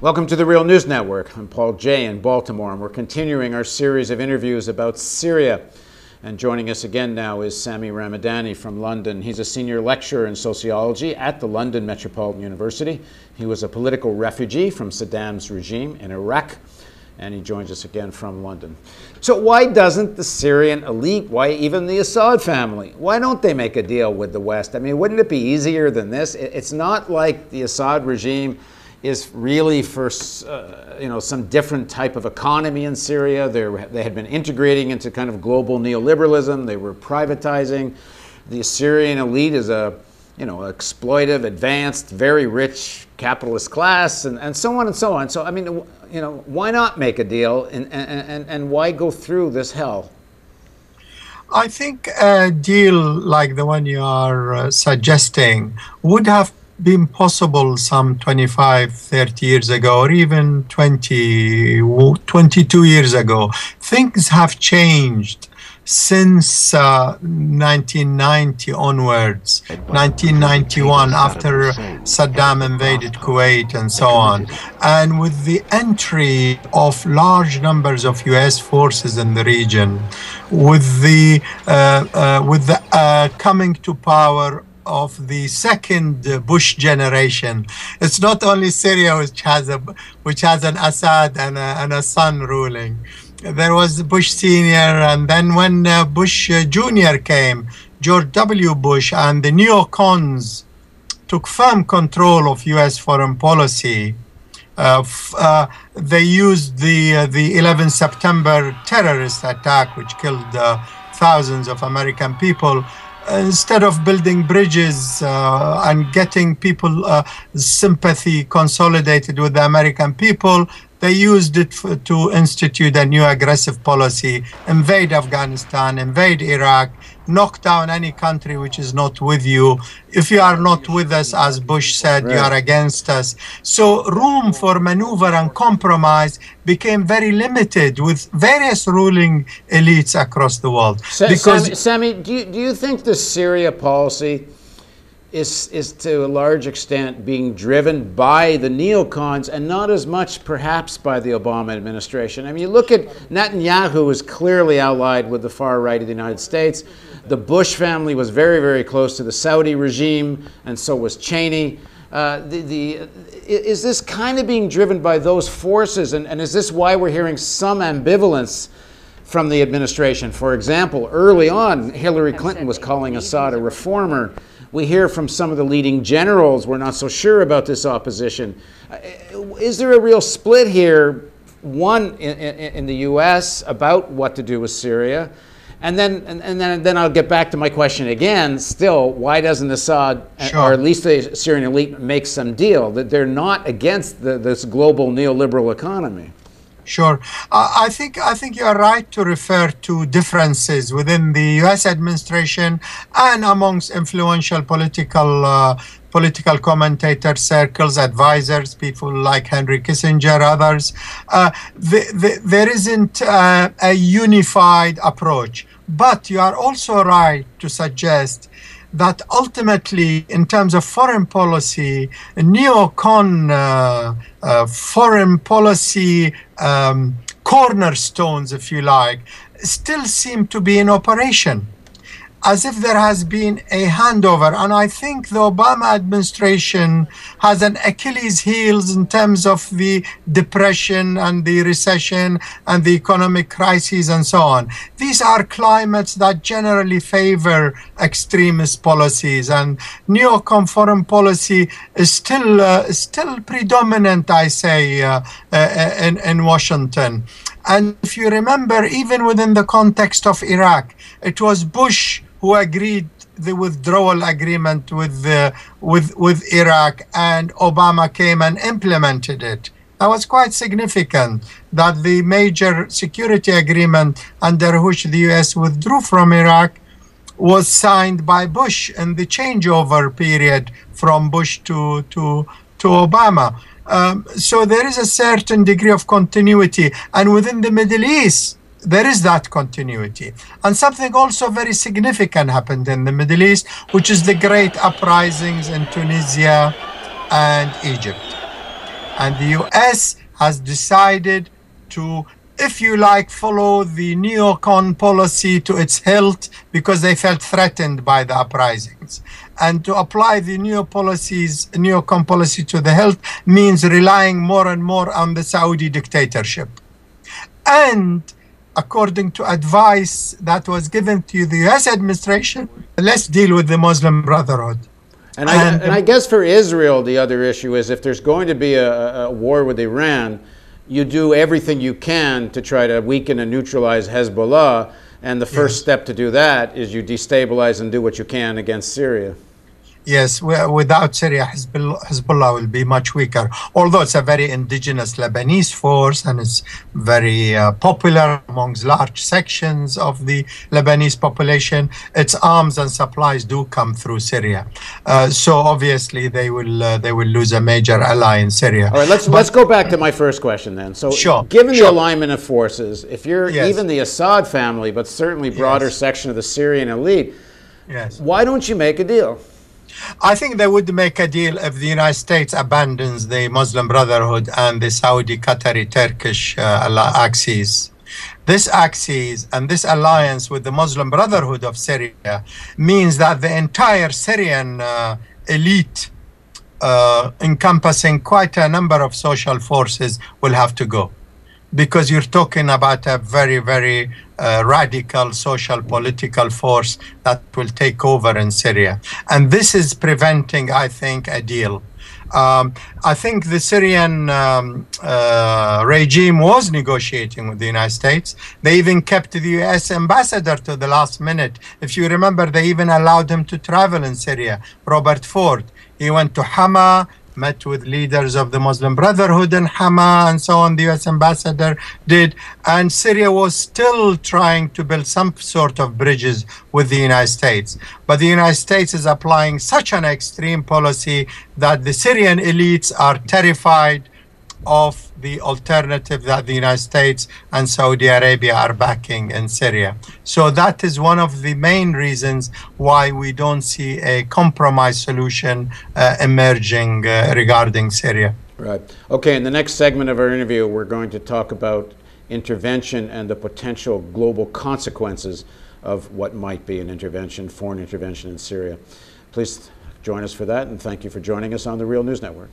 Welcome to the Real News Network. I'm Paul Jay in Baltimore, and we're continuing our series of interviews about Syria. And joining us again now is Sami Ramadani from London. He's a senior lecturer in sociology at the London Metropolitan University. He was a political refugee from Saddam's regime in Iraq, and he joins us again from London. So why doesn't the Syrian elite, why even the Assad family, why don't they make a deal with the West? I mean, wouldn't it be easier than this? It's not like the Assad regime is really for some different type of economy in Syria. They had been integrating into kind of global neoliberalism. They were privatizing. The Syrian elite is a exploitive, advanced, very rich capitalist class, and so on and so on. So I mean, why not make a deal, and why go through this hell? I think a deal like the one you are suggesting would have been possible some 25, 30 years ago, or even 22 years ago. Things have changed since 1990 onwards, 1991, after Saddam invaded Kuwait and so on. And with the entry of large numbers of US forces in the region, with the coming to power of the second Bush generation. It's not only Syria which has an Assad and a son ruling. There was Bush Senior, and then when Bush Jr. came, George W. Bush, and the neocons took firm control of US foreign policy. They used the 11 September terrorist attack, which killed thousands of American people. Instead of building bridges and getting people sympathy consolidated with the American people, they used it to institute a new aggressive policy, invade Afghanistan, invade Iraq, knock down any country which is not with you. If you are not with us, as Bush said, you are against us. So room for maneuver and compromise became very limited with various ruling elites across the world. Sami, do you think the Syria policy is to a large extent being driven by the neocons and not as much perhaps by the Obama administration? I mean, you look at Netanyahu, who is clearly allied with the far right of the United States. The Bush family was very, very close to the Saudi regime, and so was Cheney. Is this kind of being driven by those forces, and is this why we're hearing some ambivalence from the administration? For example, early on, Hillary Clinton was calling Assad a reformer. We hear from some of the leading generals, we're not so sure about this opposition. Is there a real split here, one in the US about what to do with Syria? And then I'll get back to my question again. Still, why doesn't Assad, or at least the Syrian elite, make some deal that they're not against this global neoliberal economy? Sure. I think you are right to refer to differences within the U.S. administration and amongst influential political commentator circles, advisors, people like Henry Kissinger, others. There isn't a unified approach. But you are also right to suggest that ultimately, in terms of foreign policy, neocon foreign policy cornerstones, if you like, still seem to be in operation, as if there has been a handover. And I think the Obama administration has an Achilles heels in terms of the depression and the recession and the economic crises and so on. These are climates that generally favor extremist policies, and neocon foreign policy is still predominant, I say, in Washington. And if you remember, even within the context of Iraq, it was Bush who agreed the withdrawal agreement with Iraq, and Obama came and implemented it. That was quite significant, that the major security agreement under which the US withdrew from Iraq was signed by Bush in the changeover period from Bush to Obama. So there is a certain degree of continuity, and within the Middle East, there is that continuity. And something also very significant happened in the Middle East, which is the great uprisings in Tunisia and Egypt. And the US has decided to, if you like, follow the neocon policy to its hilt because they felt threatened by the uprisings. And to apply the neocon policy to the hilt means relying more and more on the Saudi dictatorship. And according to advice that was given to the US administration, let's deal with the Muslim Brotherhood. And I guess for Israel, the other issue is if there's going to be a war with Iran, you do everything you can to try to weaken and neutralize Hezbollah. And the first step to do that is you destabilize and do what you can against Syria. Yes, without Syria, Hezbollah will be much weaker. Although it's a very indigenous Lebanese force and it's very popular amongst large sections of the Lebanese population, its arms and supplies do come through Syria. So obviously they will lose a major ally in Syria. All right, let's go back to my first question then. So, given the alignment of forces, if you're even the Assad family, but certainly broader section of the Syrian elite, why don't you make a deal? I think they would make a deal if the United States abandons the Muslim Brotherhood and the Saudi, Qatari, Turkish axis. This axis and this alliance with the Muslim Brotherhood of Syria means that the entire Syrian elite, encompassing quite a number of social forces, will have to go. Because you're talking about a very, very radical social political force that will take over in Syria. And this is preventing, I think, a deal. I think the Syrian regime was negotiating with the United States. They even kept the US ambassador to the last minute. If you remember, they even allowed him to travel in Syria, Robert Ford. He went to Hama, met with leaders of the Muslim Brotherhood in Hama and so on, the US ambassador did. And Syria was still trying to build some sort of bridges with the United States. But the United States is applying such an extreme policy that the Syrian elites are terrified of the alternative that the United States and Saudi Arabia are backing in Syria. So that is one of the main reasons why we don't see a compromise solution emerging regarding Syria. Right. Okay, in the next segment of our interview, we're going to talk about intervention and the potential global consequences of what might be an intervention, foreign intervention in Syria. Please join us for that, and thank you for joining us on the Real News Network.